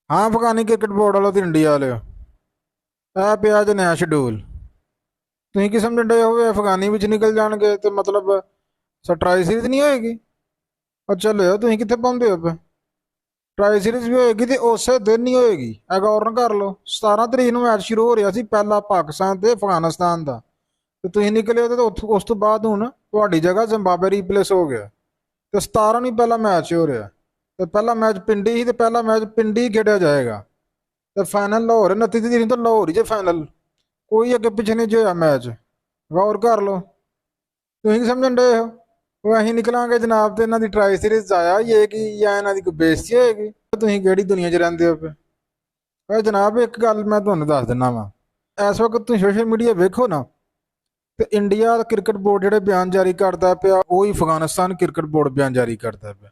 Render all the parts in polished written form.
ਹਾਂ ਅਫਗਾਨੀ cricket board ਵਾਲੋ ਤੇ India ਵਾਲਿਓ ਇਹ ਪਿਆ ਅੱਜ ਨਇਆ ਸ਼ਡਿਊਲ। ਤੁਸੀਂ ਕੀ ਸਮਝਣ ਡਏ ਹੋਵੇ ਅਫਗਾਨੀ ਵਿੱਚ ਨਿਕਲ ਜਾਣਗੇ ਤੇ ਮਤਲਬ ਟਰਾਈ ਸੀਰੀਜ਼ ਨਹੀਂ ਹੋਏਗੀ। ਅੱਛਾ ਲਿਓ ਤੁਸੀਂ ਕਿੱਥੇ ਪਾਉਂਦੇ ਹੋ ਪਏ। ਟਰਾਈ ਸੀਰੀਜ਼ ਵੀ ਹੋਏਗੀ ਤੇ ਉਸੇ ਦਿਨ ਹੀ ਹੋਏਗੀ। ਇਹ ਗੌਰ ਨਾ ਕਰ ਲਓ 17 ਤਰੀਕ ਨੂੰ ਮੈਚ ਸ਼ੁਰੂ ਹੋ ਰਿਹਾ ਸੀ ਪਹਿਲਾ ਪਾਕਿਸਤਾਨ ਤੇ ਅਫਗਾਨਿਸਤਾਨ ਦਾ। ਤੇ ਤੁਸੀਂ ਨਿਕਲੇ ਉਹਦੇ ਤੋਂ ਉਸ ਤੋਂ ਬਾਅਦ ਹੁਣ ਤੁਹਾਡੀ ਜਗ੍ਹਾ ਜ਼ਿੰਬਾਬਵੇ ਰੀਪਲੇਸ ਹੋ ਗਿਆ ਤੇ 17 ਨੂੰ ਹੀ ਪਹਿਲਾ ਮੈਚ ਹੋ ਰਿਹਾ। ਤੇ ਪਹਿਲਾ ਮੈਚ ਪਿੰਡੀ ਹੀ ਤੇ ਪਹਿਲਾ ਮੈਚ ਪਿੰਡੀ ਹੀ ਖੇਡਿਆ ਜਾਏਗਾ। ਤੇ ਫਾਈਨਲ ਲਾਹੌਰ 29 ਤਰੀਕ ਨੂੰ ਤਾਂ ਲਾਹੌਰ ਹੀ ਜੇ ਫਾਈਨਲ। ਕੋਈ ਅੱਗੇ ਪਿੱਛੇ ਨਹੀਂ ਜੇ ਹੋਇਆ ਮੈਚ। ਗੌਰ ਕਰ ਲਓ ਤੁਸੀਂ ਕੀ ਸਮਝਣ ਡਏ ਹੋ। ਉਹ ਅਸੀਂ ਨਿਕਲਾਂਗੇ ਜਨਾਬ ਤੇ ਇਹਨਾਂ ਦੀ ਟਰਾਈ ਸੀਰੀਜ਼ ਆਇਆ ਹੋਏਗੀ ਜਾਂ ਇਹਨਾਂ ਦੀ ਕੋਈ ਬੇਇੱਜ਼ਤੀ ਹੋਏਗੀ। ਤੁਸੀਂ ਕਿਹੜੀ ਦੁਨੀਆ 'ਚ ਰਹਿੰਦੇ ਹੋ ਪਏ। ਪਰ ਜਨਾਬ ਇੱਕ ਗੱਲ ਮੈਂ ਤੁਹਾਨੂੰ ਦੱਸ ਦਿੰਦਾ ਵਾਂ। ਇਸ ਵਕਤ ਤੁਸੀਂ ਸੋਸ਼ਲ ਮੀਡੀਆ ਵੇਖੋ ਨਾ ਤੇ ਇੰਡੀਆ ਦਾ ਕ੍ਰਿਕਟ ਬੋਰਡ ਜਿਹੜੇ ਬਿਆਨ ਜਾਰੀ ਕਰਦਾ ਪਿਆ ਉਹੀ ਅਫਗਾਨਿਸਤਾਨ ਕ੍ਰਿਕਟ ਬੋਰਡ ਬਿਆਨ ਜਾਰੀ ਕਰਦਾ ਪਿਆ।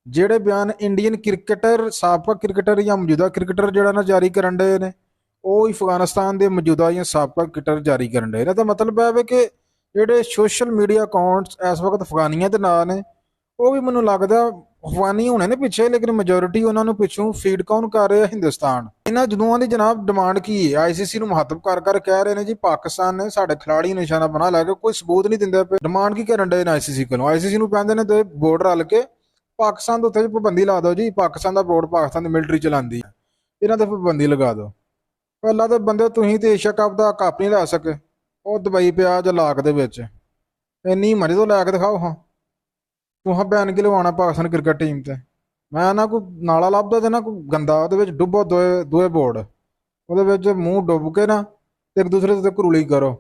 ਜਿਹੜੇ ਬਿਆਨ ਇੰਡੀਅਨ ਕ੍ਰਿਕਟਰ ਸਾਬਕਾ ਕ੍ਰਿਕਟਰ ਜਾਂ ਮੌਜੂਦਾ ਕ੍ਰਿਕਟਰ ਜਿਹੜਾ ਨਾ ਜਾਰੀ ਕਰਨ ਡਏ ਨੇ ਉਹ ਹੀ ਅਫਗਾਨਿਸਤਾਨ ਦੇ ਮੌਜੂਦਾ ਜਾਂ ਸਾਬਕਾ ਕ੍ਰਿਕਟਰ ਜਾਰੀ ਕਰਨ ਡਏ। ਇਹਦਾ ਤਾਂ ਮਤਲਬ ਹੈ ਵੀ ਕਿ ਜਿਹੜੇ ਸੋਸ਼ਲ ਮੀਡੀਆ ਅਕਾਊਂਟਸ ਇਸ ਵਕਤ ਅਫਗਾਨੀਆਂ ਦੇ ਨਾਂ ਨੇ ਉਹ ਵੀ ਮੈਨੂੰ ਲੱਗਦਾ ਅਫਗਾਨੀ ਹੋਣੇ ਨੇ ਪਿੱਛੇ ਲੇਕਿਨ ਮੈਜੋਰਿਟੀ ਉਹਨਾਂ ਨੂੰ ਪਿੱਛੋਂ ਫੀਡ ਕੌਣ ਕਰ ਰਿਹਾ ਹਿੰਦੁਸਤਾਨ। ਇਹਨਾਂ ਜਦੂਆਂ ਦੀ ਜਨਾਬ ਡਿਮਾਂਡ ਕੀ ਹੈ ਆਈਸੀਸੀ ਨੂੰ ਮਹੱਤਵ ਕਰ ਕਹਿ ਰਹੇ ਨੇ ਜੀ ਪਾਕਿਸਤਾਨ ਨੇ ਸਾਡੇ ਖਿਲਾੜੀ ਨੂੰ ਨਿਸ਼ਾਨਾ ਬਣਾ ਲੈ ਕੇ ਕੋਈ ਸਬੂਤ ਨਹੀਂ ਦਿੰਦੇ ਪਏ। ਡਿਮਾਂਡ ਕੀ ਕਰਨ ਡਏ ਨੇ ਆਈਸੀਸੀ ਕੋਲੋਂ। ਆਈਸੀਸੀ ਨੂੰ ਕਹਿੰਦੇ ਨੇ ਤੇ ਬੋਰਡ ਰਲ ਕੇ ਪਾਕਿਸਤਾਨ ਦੇ ਉੱਤੇ ਪਾਬੰਦੀ ਲਾ ਦਿਓ ਜੀ। ਪਾਕਿਸਤਾਨ ਦਾ ਬੋਰਡ ਪਾਕਿਸਤਾਨ ਦੀ ਮਿਲਟਰੀ ਚਲਾਉਂਦੀ ਹੈ ਇਹਨਾਂ ਤੇ ਪਾਬੰਦੀ ਲਗਾ ਦਿਓ। ਪਹਿਲਾਂ ਤਾਂ ਬੰਦੇ ਤੁਸੀਂ ਤੇ ਏਸ਼ੀਆ ਕੱਪ ਦਾ ਕੱਪ ਨਹੀਂ ਲੈ ਸਕੇ ਉਹ ਦੁਬਈ ਪਿਆ ਜਾਂ ਲਾਕ ਦੇ ਵਿੱਚ। ਇੰਨੀ ਮਰਜ਼ੀ ਤੋਂ ਲੈ ਕੇ ਦਿਖਾਓ ਹਾਂ ਤੁਹਾਂ ਬੈਨ ਕਿ ਲਵਾਉਣਾ ਪਾਕਿਸਤਾਨ ਕ੍ਰਿਕਟ ਟੀਮ ਤੇ। ਮੈਂ ਨਾ ਕੋਈ ਨਾਲਾ ਲੱਭਦਾ ਤੇ ਨਾ ਕੋਈ ਗੰਦਾ ਉਹਦੇ ਵਿੱਚ ਡੁੱਬੋ ਦੋਏ ਦੋਏ ਬੋਰਡ ਉਹਦੇ ਵਿੱਚ ਮੂੰਹ ਡੁੱਬ ਕੇ ਨਾ ਤੇ ਇੱਕ ਦੂਸਰੇ ਤੇ ਘਰੂਲੀ ਕਰੋ।